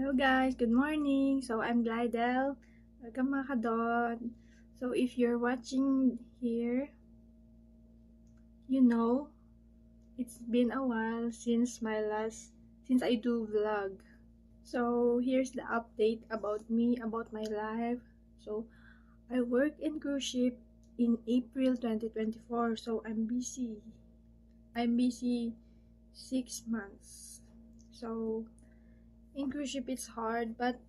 Hello guys, good morning. So I'm Glidel. Welcome mga kadot. So if you're watching here, you know, it's been a while since I do vlog. So here's the update about me, about my life. So I work in cruise ship in April 2024. So I'm busy. I'm busy 6 months. So in cruise ship it's hard, but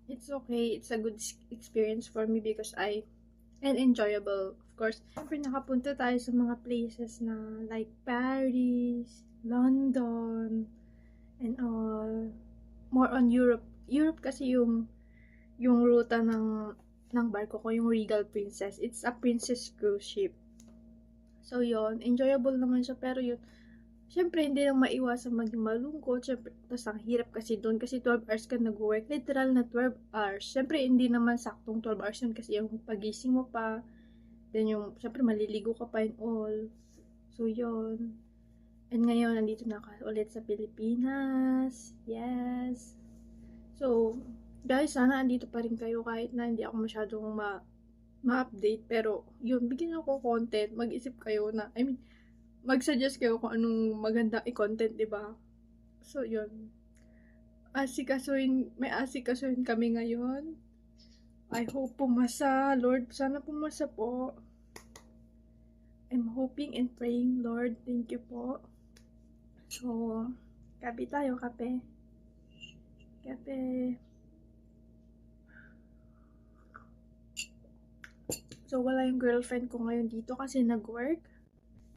it's okay. It's a good experience for me because and enjoyable, of course. Siyempre nakapunta tayo sa mga places na like Paris, London, and all. More on Europe. Europe kasi yung ruta ng barko ko, yung Regal Princess. It's a princess cruise ship. So yon, enjoyable naman siya, pero yun, siyempre, hindi lang maiwasan maging malungkot. Siyempre, tapos ang hirap kasi doon. Kasi 12 hours ka nag-work. Literal na 12 hours. Siyempre, hindi naman saktong 12 hours yun. Kasi yung pagising mo pa. Then yung, siyempre, maliligo ka pa and all. So, yun. And ngayon, nandito na ako ulit sa Pilipinas. Yes. So, guys, sana andito pa rin kayo kahit na hindi ako masyadong ma-update. Pero, yun, bigyan ako content. Mag-isip kayo na, mag-suggest kayo kung anong maganda i-content, diba? So, yun. May asikasuhin kami ngayon. I hope pumasa. Lord, sana pumasa po. I'm hoping and praying, Lord. Thank you po. So, kape tayo, kape. Kape. So, wala yung girlfriend ko ngayon dito kasi nag-work.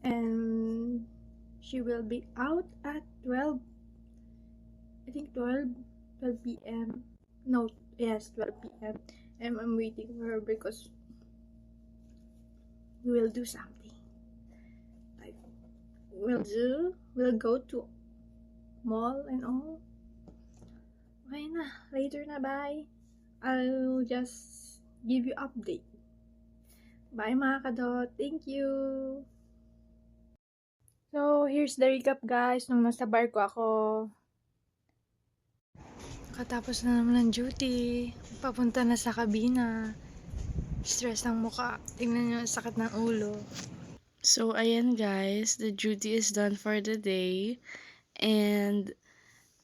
And she will be out at 12 p.m. No, yes, 12 p.m. And I'm waiting for her because we will do something. Like, we'll go to mall and all. Okay na, later na, bye. I'll just give you update. Bye mga kadot, thank you. So, here's the recap guys, nung nasa bar ko ako. Katapos na naman ng duty, papunta na sa kabina. Stress ng mukha, tingnan nyo, sakit ng ulo. So, ayan guys, the duty is done for the day. And,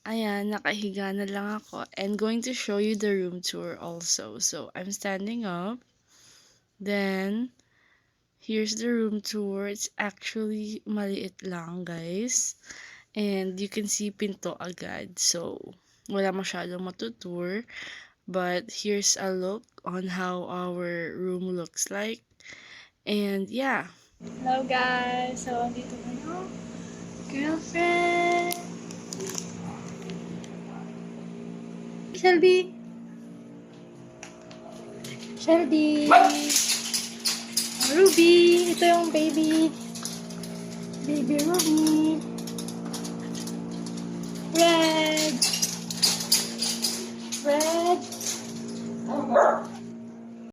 ayan, nakahiga na lang ako. And going to show you the room tour also. So, I'm standing up. Then, here's the room tour. It's actually maliit lang, guys. And you can see pinto agad. So, wala masyadong matutour. But here's a look on how our room looks like. And yeah. Hello guys! So, dito na yung girlfriend! Shelby! Ruby! Ito yung baby Ruby!